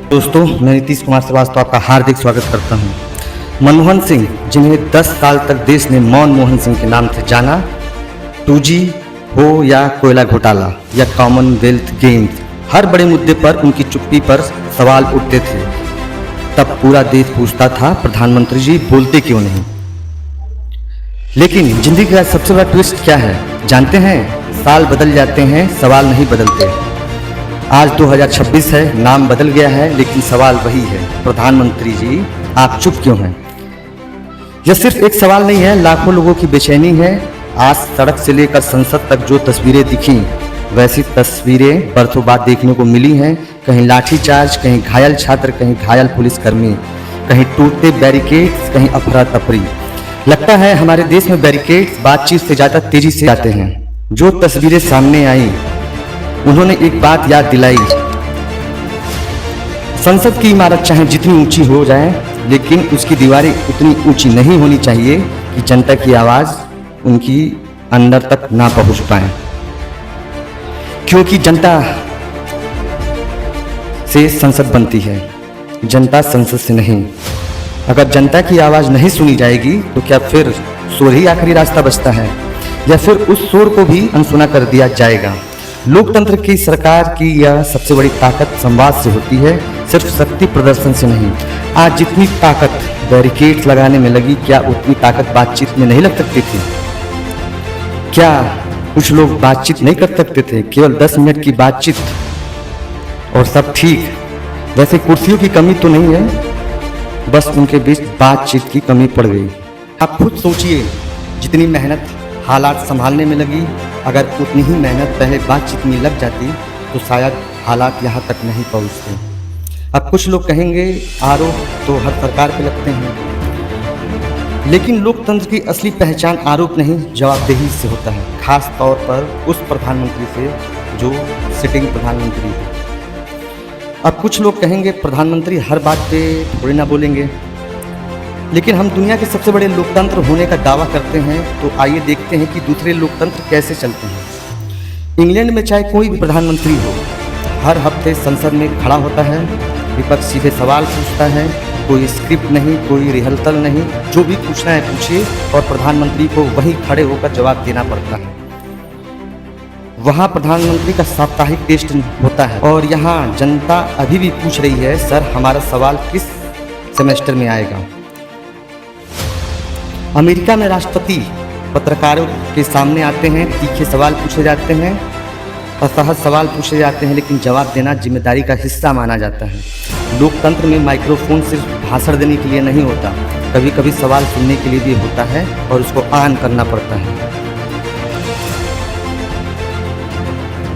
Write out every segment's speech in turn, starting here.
दोस्तों, मैं नीतीश कुमार श्रीवास्तव आपका हार्दिक स्वागत करता हूं। मनमोहन सिंह, जिन्हें 10 साल तक देश ने मनमोहन सिंह के नाम से जाना, 2G हो या कोयला घोटाला या कॉमनवेल्थ गेम्स, हर बड़े मुद्दे पर उनकी चुप्पी पर सवाल उठते थे। तब पूरा देश पूछता था, प्रधानमंत्री जी बोलते क्यों नहीं। लेकिन जिंदगी का सबसे बड़ा ट्विस्ट क्या है जानते हैं? साल बदल जाते हैं, सवाल नहीं बदलते। आज 2026 है, नाम बदल गया है, लेकिन सवाल वही है, प्रधानमंत्री जी आप चुप क्यों हैं? यह सिर्फ एक सवाल नहीं है, लाखों लोगों की बेचैनी है। आज सड़क से लेकर संसद तक जो तस्वीरें दिखी, वैसी तस्वीरें बरसों बाद देखने को मिली हैं। कहीं लाठीचार्ज, कहीं घायल छात्र, कहीं घायल पुलिसकर्मी, कहीं टूटते बैरिकेड्स, कहीं अफरा तफरी। लगता है हमारे देश में बैरिकेड्स बातचीत से ज़्यादा तेजी से आते हैं। जो तस्वीरें सामने आई, उन्होंने एक बात याद दिलाई, संसद की इमारत चाहे जितनी ऊंची हो जाए, लेकिन उसकी दीवारें उतनी ऊंची नहीं होनी चाहिए कि जनता की आवाज़ उनकी अंदर तक ना पहुंच पाए। क्योंकि जनता से संसद बनती है, जनता संसद से नहीं। अगर जनता की आवाज़ नहीं सुनी जाएगी तो क्या फिर शोर ही आखिरी रास्ता बचता है, या फिर उस शोर को भी अनसुना कर दिया जाएगा? लोकतंत्र की, सरकार की यह सबसे बड़ी ताकत संवाद से होती है, सिर्फ शक्ति प्रदर्शन से नहीं। आज जितनी ताकत बैरिकेड्स लगाने में लगी, क्या उतनी ताकत बातचीत में नहीं लग सकती थी? क्या कुछ लोग बातचीत नहीं कर सकते थे? केवल 10 मिनट की बातचीत और सब ठीक। वैसे कुर्सियों की कमी तो नहीं है, बस उनके बीच बातचीत की कमी पड़ गई। आप खुद सोचिए, जितनी मेहनत हालात संभालने में लगी, अगर उतनी ही मेहनत पहले बातचीत में लग जाती तो शायद हालात यहाँ तक नहीं पहुँचते। अब कुछ लोग कहेंगे आरोप तो हर सरकार पे लगते हैं, लेकिन लोकतंत्र की असली पहचान आरोप नहीं, जवाबदेही से होता है, खास तौर पर उस प्रधानमंत्री से जो सिटिंग प्रधानमंत्री है। अब कुछ लोग कहेंगे प्रधानमंत्री हर बात पे थोड़ी ना बोलेंगे, लेकिन हम दुनिया के सबसे बड़े लोकतंत्र होने का दावा करते हैं, तो आइए देखते हैं कि दूसरे लोकतंत्र कैसे चलते हैं। इंग्लैंड में चाहे कोई भी प्रधानमंत्री हो, हर हफ्ते संसद में खड़ा होता है, विपक्ष सीधे सवाल पूछता है, कोई स्क्रिप्ट नहीं, कोई रिहर्सल नहीं, जो भी पूछना है पूछिए, और प्रधानमंत्री को वहीं खड़े होकर जवाब देना पड़ता है। वहाँ प्रधानमंत्री का साप्ताहिक टेस्ट होता है, और यहाँ जनता अभी भी पूछ रही है, सर हमारा सवाल किस सेमेस्टर में आएगा? अमेरिका में राष्ट्रपति पत्रकारों के सामने आते हैं, तीखे सवाल पूछे जाते हैं, असहज सवाल पूछे जाते हैं, लेकिन जवाब देना जिम्मेदारी का हिस्सा माना जाता है। लोकतंत्र में माइक्रोफोन सिर्फ भाषण देने के लिए नहीं होता, कभी कभी सवाल सुनने के लिए भी होता है, और उसको ऑन करना पड़ता है।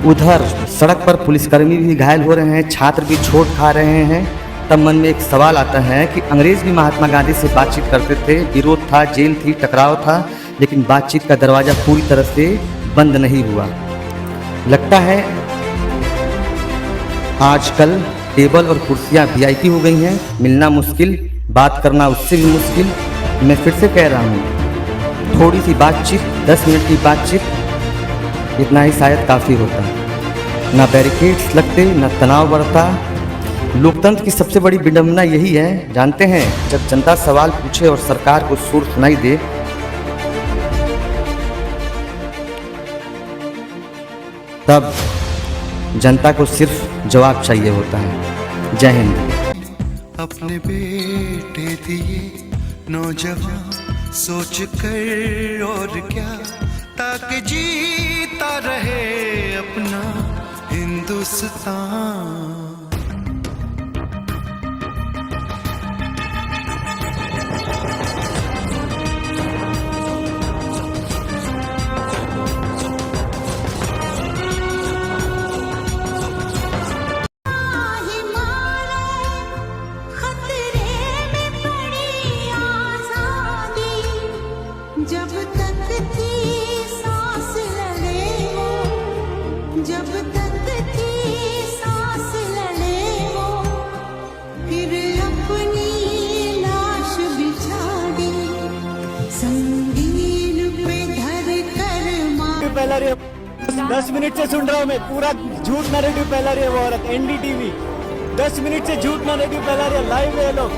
उधर सड़क पर पुलिसकर्मी भी घायल हो रहे हैं, छात्र भी चोट खा रहे हैं। तब मन में एक सवाल आता है कि अंग्रेज भी महात्मा गांधी से बातचीत करते थे, विरोध था, जेल थी, टकराव था, लेकिन बातचीत का दरवाज़ा पूरी तरह से बंद नहीं हुआ। लगता है आजकल टेबल और कुर्सियां VIP हो गई हैं, मिलना मुश्किल, बात करना उससे भी मुश्किल। मैं फिर से कह रहा हूँ, थोड़ी सी बातचीत, 10 मिनट की बातचीत, इतना ही शायद काफ़ी होता। ना बैरिकेड्स लगते, ना तनाव बढ़ता। लोकतंत्र की सबसे बड़ी विडंबना यही है, जानते हैं, जब जनता सवाल पूछे और सरकार को सुर सुनाई दे, तब जनता को सिर्फ जवाब चाहिए होता है। जय हिंद। अपने बेटे दिए नौजवान सोच कर और क्या, ताकि जीता रहे अपना हिंदुस्तान। जब तक थी सांस लड़े वो, जब तक थी सांस लड़े वो, फिर अपनी लाश बिछा दी संगीन पे धर कर मार। पहला रही 10 मिनट से सुन रहा हूँ मैं, पूरा झूठ नैरेटिव फैला रही है वो औरत। NDTV 10 मिनट से झूठ नैरेटिव फैला रहे, लाइव है ये लोग,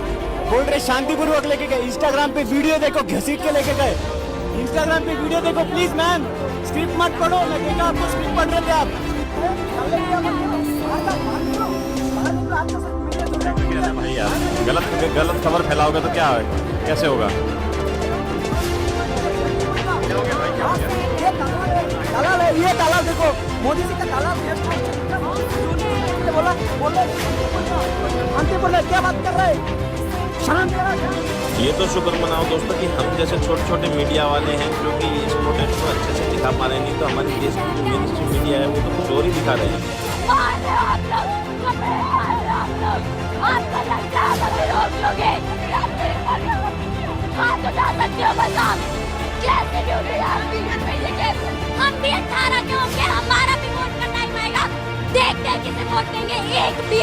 बोल रहे शांतिपूर्वक लेके गए। इंस्टाग्राम पे वीडियो देखो, घसीट के लेके गए। इंस्टाग्राम पे वीडियो देखो प्लीज मैम, स्क्रिप्ट मत पढ़ो, लगेगा आपको स्क्रिप्ट पढ़ रहे थे आप। भाई यार गलत खबर फैलाओगे तो क्या होगा, कैसे होगा? तालाब है, ये तालाब देखो, मोदी जी का तालाब है। बोला बोला क्या बात कर रहे हैं? ये तो शुक्र मनाओ दोस्तों कि हम जैसे छोटे छोटे मीडिया वाले हैं जो कि इस प्रोटेस्ट को अच्छे से दिखा पा रहे हैं, नहीं तो हमारे देश की जो मेन स्ट्रीम मीडिया है वो तो कुछ और ही दिखा रहे हैं। हम भी 18 के होंगे, हमारा भी वोट का टाइम आएगा। देखते हैं किसे वोट देंगे। एक भी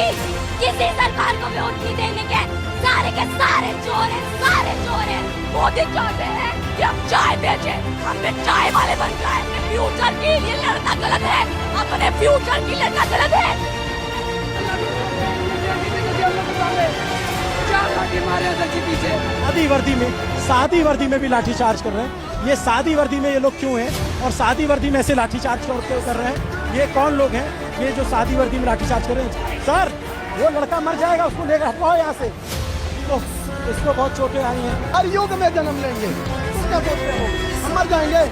किसी सरकार को भी वोट नहीं देंगे। सारे के सारे चोर हैं, सारे चोर हैं। मोदी चाहते हैं कि हम चाय बेचे, हम भी चाय वाले बन जाए। अपने फ्यूचर के लिए लड़ना गलत है, अपने फ्यूचर के लिए लड़ना गलत है। सादी वर्दी में भी लाठीचार्ज कर रहे हैं। ये सादी वर्दी में ये लोग क्यों हैं और सादी वर्दी में से लाठीचार्ज क्यों कर रहे हैं? ये कौन लोग हैं ये जो सादी वर्दी में लाठीचार्ज कर रहे हैं? सर वो लड़का मर जाएगा, उसको लेकर हटवाओ यहाँ से। इसको बहुत चोटें आई हैं। हर युग में जन्म लेंगे, तुम क्या सोच रहे हो? हम मर जाएंगे।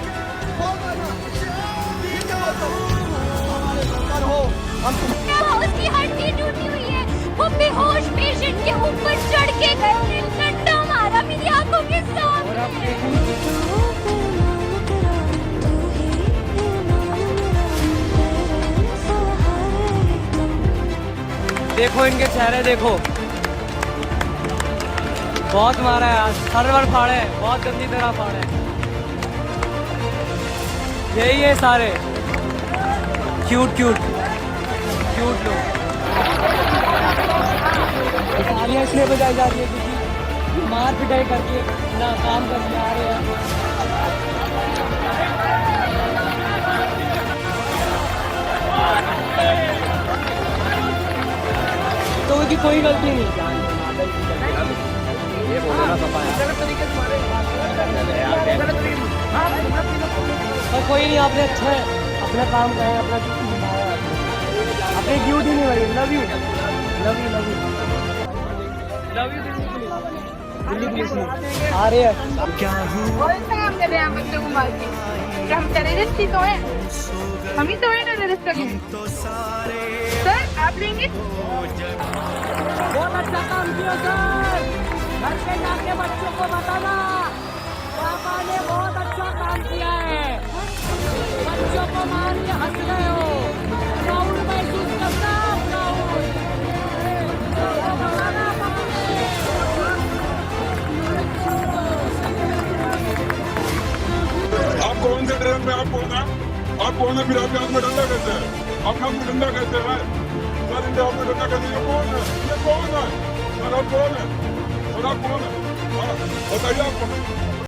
उसकी हड्डी टूटी हुई है, वो बेहोश पेशेंट के ऊपर चढ़ के गए, डंडा मारा मेरी आंखों के सामने। देखो इनके चेहरे देखो, बहुत मारा है आज, सर्वर फाड़े, बहुत गंदी तरह फाड़े। यही है सारे क्यूट लोग। तालियां इसलिए बजाई जा रही है क्योंकि मार पिटाई करके ना काम करके आ रहे हैं। तो उनकी कोई गलती नहीं। ये बोलना पापा पर कोई नहीं, आपने अच्छा है अपना काम करें, अपना अपनी ड्यूटी नहीं भाई। लव यू दिल्ली पुलिस में आ रहे हैं। कौन सा काम कर रहे हैं हम बच्चों को मार के? क्या हम टेररिस्ट ही तो हैं? हम ही तो हैं टेररिस्ट के लिए। सर आप लेंगे? बहुत अच्छा काम किया सर, घर पे जाके बच्चों को बताना पापा ने बहुत अच्छा काम किया है। बच्चों को मार के हंस रहे हो, प्राउड महसूस करना, आप कौन से ड्रेस में आप कौन है? फिर आपके हाथ में डंडा कैसे है? आपके हाथ में डंडा कैसे है? सर इंडिया में डंडा कैसे? ये कौन है? सर आप कौन है? बताइए आपको।